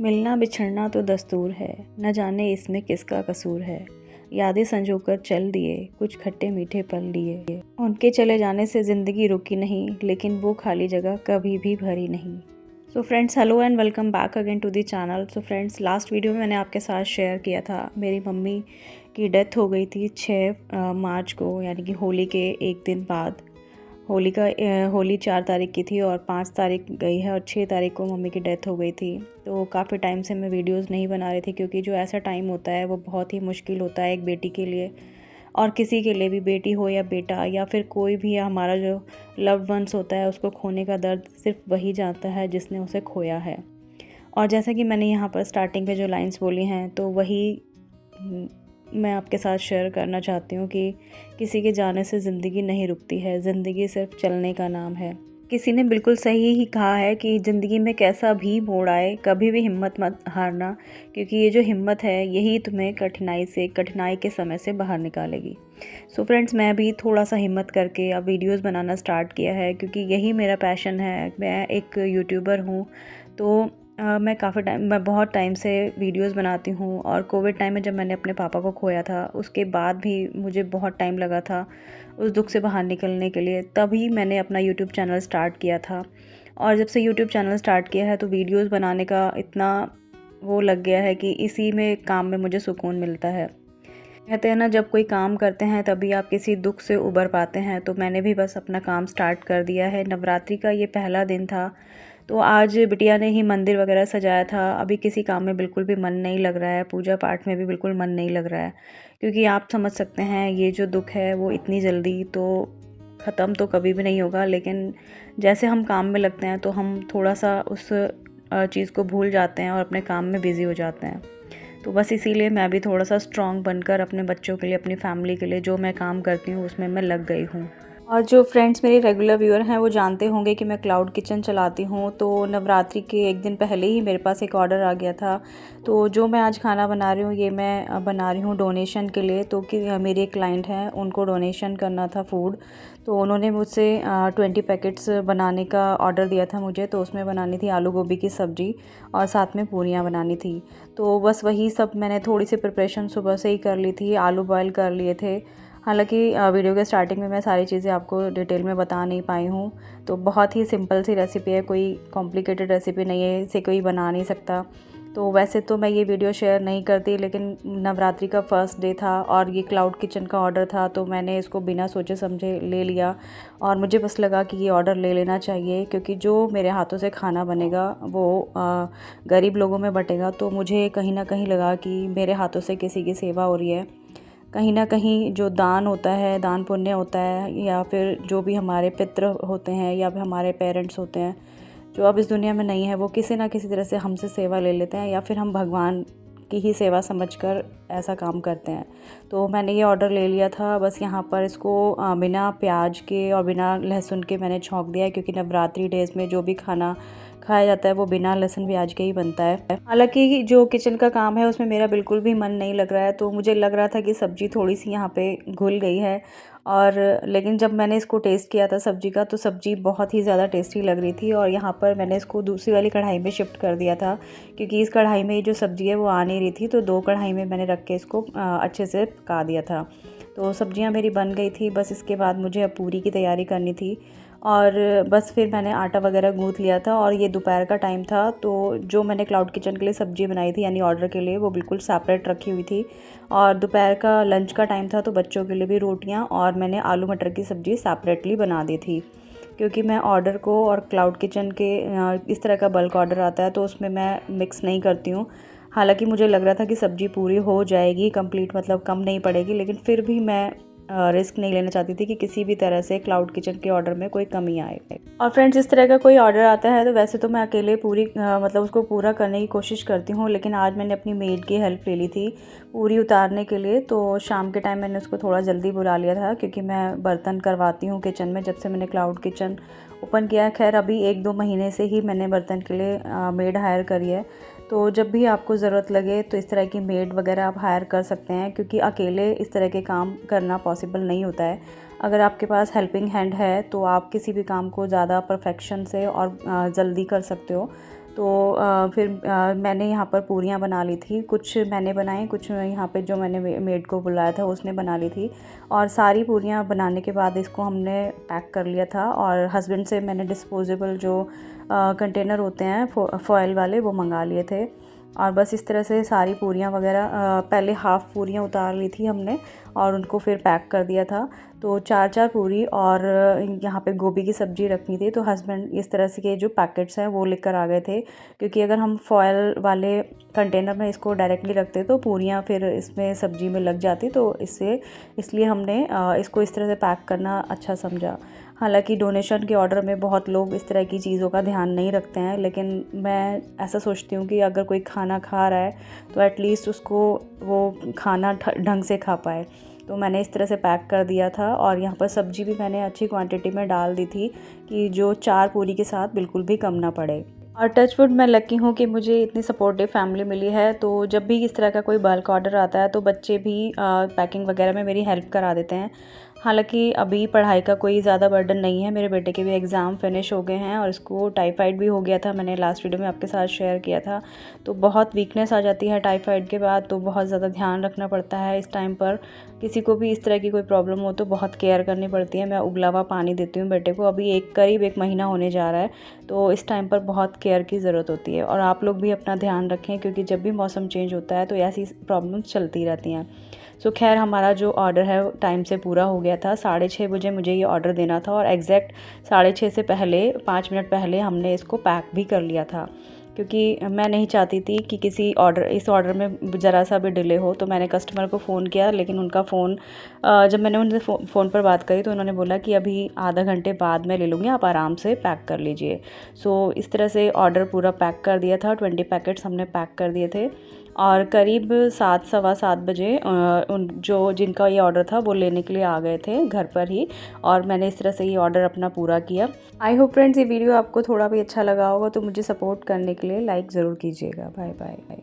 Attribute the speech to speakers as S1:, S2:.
S1: मिलना बिछड़ना तो दस्तूर है, न जाने इसमें किसका कसूर है। यादें संजोकर चल दिए, कुछ खट्टे मीठे पल लिए। उनके चले जाने से ज़िंदगी रुकी नहीं, लेकिन वो खाली जगह कभी भी भरी नहीं। So friends, hello and welcome back again to the channel. So friends, last video में मैंने आपके साथ शेयर किया था मेरी मम्मी की डेथ हो गई थी 6 मार्च को, यानी कि होली के एक दिन बाद। होली 4 तारीख की थी और 5 तारीख गई है और 6 तारीख को मम्मी की डेथ हो गई थी। तो काफ़ी टाइम से मैं वीडियोस नहीं बना रही थी, क्योंकि जो ऐसा टाइम होता है वो बहुत ही मुश्किल होता है एक बेटी के लिए, और किसी के लिए भी, बेटी हो या बेटा या फिर कोई भी हमारा जो लव्ड वंस होता है, उसको खोने का दर्द सिर्फ वही जानता है जिसने उसे खोया है। और जैसा कि मैंने यहाँ पर स्टार्टिंग में जो लाइंस बोली हैं, तो वही मैं आपके साथ शेयर करना चाहती हूँ कि किसी के जाने से ज़िंदगी नहीं रुकती है, ज़िंदगी सिर्फ चलने का नाम है। किसी ने बिल्कुल सही ही कहा है कि ज़िंदगी में कैसा भी मोड़ आए, कभी भी हिम्मत मत हारना, क्योंकि ये जो हिम्मत है यही तुम्हें कठिनाई के समय से बाहर निकालेगी। सो फ्रेंड्स, मैं भी थोड़ा सा हिम्मत करके अब वीडियोस बनाना स्टार्ट किया है, क्योंकि यही मेरा पैशन है। मैं एक यूट्यूबर हूँ, तो मैं बहुत टाइम से वीडियोस बनाती हूँ। और कोविड टाइम में जब मैंने अपने पापा को खोया था, उसके बाद भी मुझे बहुत टाइम लगा था उस दुख से बाहर निकलने के लिए। तभी मैंने अपना यूट्यूब चैनल स्टार्ट किया था, और जब से यूट्यूब चैनल स्टार्ट किया है तो वीडियोस बनाने का इतना वो लग गया है कि इसी में काम में मुझे सुकून मिलता है। कहते हैं ना, जब कोई काम करते हैं तभी आप किसी दुख से उबर पाते हैं। तो मैंने भी बस अपना काम स्टार्ट कर दिया है। नवरात्रि का ये पहला दिन था, तो आज बिटिया ने ही मंदिर वगैरह सजाया था। अभी किसी काम में बिल्कुल भी मन नहीं लग रहा है, पूजा पाठ में भी बिल्कुल मन नहीं लग रहा है, क्योंकि आप समझ सकते हैं ये जो दुख है वो इतनी जल्दी तो ख़त्म तो कभी भी नहीं होगा। लेकिन जैसे हम काम में लगते हैं तो हम थोड़ा सा उस चीज़ को भूल जाते हैं और अपने काम में बिज़ी हो जाते हैं। तो बस इसीलिए मैं भी थोड़ा सा स्ट्रॉन्ग बनकर अपने बच्चों के लिए, अपनी फैमिली के लिए जो मैं काम करती हूँ उसमें मैं लग गई हूँ। और जो फ्रेंड्स मेरे रेगुलर व्यूअर हैं वो जानते होंगे कि मैं क्लाउड किचन चलाती हूँ। तो नवरात्रि के एक दिन पहले ही मेरे पास एक ऑर्डर आ गया था। तो जो मैं आज खाना बना रही हूँ, ये मैं बना रही हूँ डोनेशन के लिए। तो कि मेरे एक क्लाइंट हैं, उनको डोनेशन करना था फूड। तो उन्होंने मुझसे 20 पैकेट्स बनाने का ऑर्डर दिया था मुझे। तो उसमें बनानी थी आलू गोभी की सब्ज़ी और साथ में पूरियाँ बनानी थी। तो बस वही सब मैंने थोड़ी सी प्रिपरेशन सुबह से ही कर ली थी। आलू बॉयल कर लिए थे। हालांकि वीडियो के स्टार्टिंग में मैं सारी चीज़ें आपको डिटेल में बता नहीं पाई हूँ। तो बहुत ही सिंपल सी रेसिपी है, कोई कॉम्प्लिकेटेड रेसिपी नहीं है, इसे कोई बना नहीं सकता। तो वैसे तो मैं ये वीडियो शेयर नहीं करती, लेकिन नवरात्रि का फर्स्ट डे था और ये क्लाउड किचन का ऑर्डर था, तो मैंने इसको बिना सोचे समझे ले लिया। और मुझे बस लगा कि ये ऑर्डर ले लेना चाहिए, क्योंकि जो मेरे हाथों से खाना बनेगा वो गरीब लोगों में बटेगा। तो मुझे कहीं ना कहीं लगा कि मेरे हाथों से किसी की सेवा हो रही है। कहीं ना कहीं जो दान होता है, दान पुण्य होता है, या फिर जो भी हमारे पितृ होते हैं या फिर हमारे पेरेंट्स होते हैं जो अब इस दुनिया में नहीं है, वो किसी ना किसी तरह से हमसे सेवा ले लेते हैं, या फिर हम भगवान की ही सेवा समझकर ऐसा काम करते हैं। तो मैंने ये ऑर्डर ले लिया था। बस यहाँ पर इसको बिना प्याज के और बिना लहसुन के मैंने छौंक दिया है, क्योंकि नवरात्रि डेज़ में जो भी खाना खाया जाता है वो बिना लहसुन प्याज के ही बनता है। हालांकि जो किचन का काम है उसमें मेरा बिल्कुल भी मन नहीं लग रहा है, तो मुझे लग रहा था कि सब्ज़ी थोड़ी सी यहाँ पे घुल गई है। और लेकिन जब मैंने इसको टेस्ट किया था सब्ज़ी का, तो सब्ज़ी बहुत ही ज़्यादा टेस्टी लग रही थी। और यहाँ पर मैंने इसको दूसरी वाली कढ़ाई में शिफ्ट कर दिया था, क्योंकि इस कढ़ाई में ये जो सब्ज़ी है वो आ नहीं रही थी। तो 2 कढ़ाई में मैंने रख के इसको अच्छे से पका दिया था। तो सब्ज़ियाँ मेरी बन गई थी। बस इसके बाद मुझे अब पूरी की तैयारी करनी थी, और बस फिर मैंने आटा वगैरह गूँथ लिया था। और ये दोपहर का टाइम था, तो जो मैंने क्लाउड किचन के लिए सब्ज़ी बनाई थी यानी ऑर्डर के लिए, वो बिल्कुल सेपरेट रखी हुई थथी। और दोपहर का लंच का टाइम था, तो बच्चों के लिए भी रोटियां और मैंने आलू मटर की सब्ज़ी सेपरेटली बना दी थी, क्योंकि मैं ऑर्डर को और क्लाउड किचन के इस तरह का बल्क ऑर्डर आता है तो उसमें मैं मिक्स नहीं करती हूँ। हालांकि मुझे लग रहा था कि सब्ज़ी पूरी हो जाएगी कंप्लीट, मतलब कम नहीं पड़ेगी, लेकिन फिर भी मैं रिस्क नहीं लेना चाहती थी कि किसी भी तरह से क्लाउड किचन के ऑर्डर में कोई कमी आए। और फ्रेंड्स, इस तरह का कोई ऑर्डर आता है तो वैसे तो मैं अकेले पूरी मतलब उसको पूरा करने की कोशिश करती हूँ, लेकिन आज मैंने अपनी मेड की हेल्प ले ली थी पूरी उतारने के लिए। तो शाम के टाइम मैंने उसको थोड़ा जल्दी बुला लिया था, क्योंकि मैं बर्तन करवाती हूँ किचन में जब से मैंने क्लाउड किचन ओपन किया है। खैर, अभी 1-2 महीने से ही मैंने बर्तन के लिए मेड हायर करी है। तो जब भी आपको ज़रूरत लगे तो इस तरह की मेड वगैरह आप हायर कर सकते हैं, क्योंकि अकेले इस तरह के काम करना पॉसिबल नहीं होता है। अगर आपके पास हेल्पिंग हैंड है तो आप किसी भी काम को ज़्यादा परफेक्शन से और जल्दी कर सकते हो। तो फिर मैंने यहाँ पर पूरियाँ बना ली थी, कुछ मैंने बनाई, कुछ यहाँ पे जो मैंने मेड को बुलाया था उसने बना ली थी। और सारी पूरियाँ बनाने के बाद इसको हमने पैक कर लिया था और हस्बैंड से मैंने डिस्पोजेबल जो कंटेनर होते हैं फॉयल वाले वो मंगा लिए थे। और बस इस तरह से सारी पूरियाँ वगैरह पहले हाफ़ पूरियाँ उतार ली थी हमने और उनको फिर पैक कर दिया था। तो 4-4 पूरी और यहाँ पे गोभी की सब्ज़ी रखनी थी, तो हस्बैंड इस तरह से के जो पैकेट्स हैं वो लेकर आ गए थे, क्योंकि अगर हम फॉयल वाले कंटेनर में इसको डायरेक्टली रखते तो पूरियाँ फिर इसमें सब्ज़ी में लग जाती, तो इसलिए हमने इसको इस तरह से पैक करना अच्छा समझा। हालांकि डोनेशन के ऑर्डर में बहुत लोग इस तरह की चीज़ों का ध्यान नहीं रखते हैं, लेकिन मैं ऐसा सोचती हूँ कि अगर कोई खाना खा रहा है तो एटलीस्ट उसको वो खाना ढंग से खा पाए। तो मैंने इस तरह से पैक कर दिया था और यहाँ पर सब्ज़ी भी मैंने अच्छी क्वांटिटी में डाल दी थी कि जो 4 पूरी के साथ बिल्कुल भी कम ना पड़े। और टच वुड मैं लकी हूँ कि मुझे इतनी सपोर्टिव फैमिली मिली है, तो जब भी इस तरह का कोई बल्क ऑर्डर आता है तो बच्चे भी पैकिंग वगैरह में मेरी हेल्प करा देते हैं। हालांकि अभी पढ़ाई का कोई ज़्यादा बर्डन नहीं है, मेरे बेटे के भी एग्ज़ाम फिनिश हो गए हैं और इसको टाइफाइड भी हो गया था, मैंने लास्ट वीडियो में आपके साथ शेयर किया था। तो बहुत वीकनेस आ जाती है टाइफाइड के बाद, तो बहुत ज़्यादा ध्यान रखना पड़ता है इस टाइम पर। किसी को भी इस तरह की कोई प्रॉब्लम हो तो बहुत केयर करनी पड़ती है। मैं उबला हुआ पानी देती हूँ बेटे को, अभी करीब 1 महीना होने जा रहा है, तो इस टाइम पर बहुत केयर की ज़रूरत होती है। और आप लोग भी अपना ध्यान रखें, क्योंकि जब भी मौसम चेंज होता है तो ऐसी प्रॉब्लम्स चलती रहती हैं। सो खैर हमारा जो ऑर्डर है टाइम से पूरा हो गया था। 6:30 बजे मुझे ये ऑर्डर देना था और एग्जैक्ट 6:30 से पहले 5 मिनट पहले हमने इसको पैक भी कर लिया था, क्योंकि मैं नहीं चाहती थी कि इस ऑर्डर में ज़रा सा भी डिले हो। तो मैंने कस्टमर को फ़ोन किया, लेकिन उनका फ़ोन जब मैंने उनसे फ़ोन पर बात करी तो उन्होंने बोला कि अभी आधा घंटे बाद मैं ले लूँगी, आप आराम से पैक कर लीजिए। सो इस तरह से ऑर्डर पूरा पैक कर दिया था, 20 पैकेट्स हमने पैक कर दिए थे। और करीब 7 सवा 7 बजे जिनका ये ऑर्डर था वो लेने के लिए आ गए थे घर पर ही, और मैंने इस तरह से ये ऑर्डर अपना पूरा किया। आई होप फ्रेंड्स ये वीडियो आपको थोड़ा भी अच्छा लगा होगा, तो मुझे सपोर्ट करने के लिए लाइक ज़रूर कीजिएगा। Bye bye.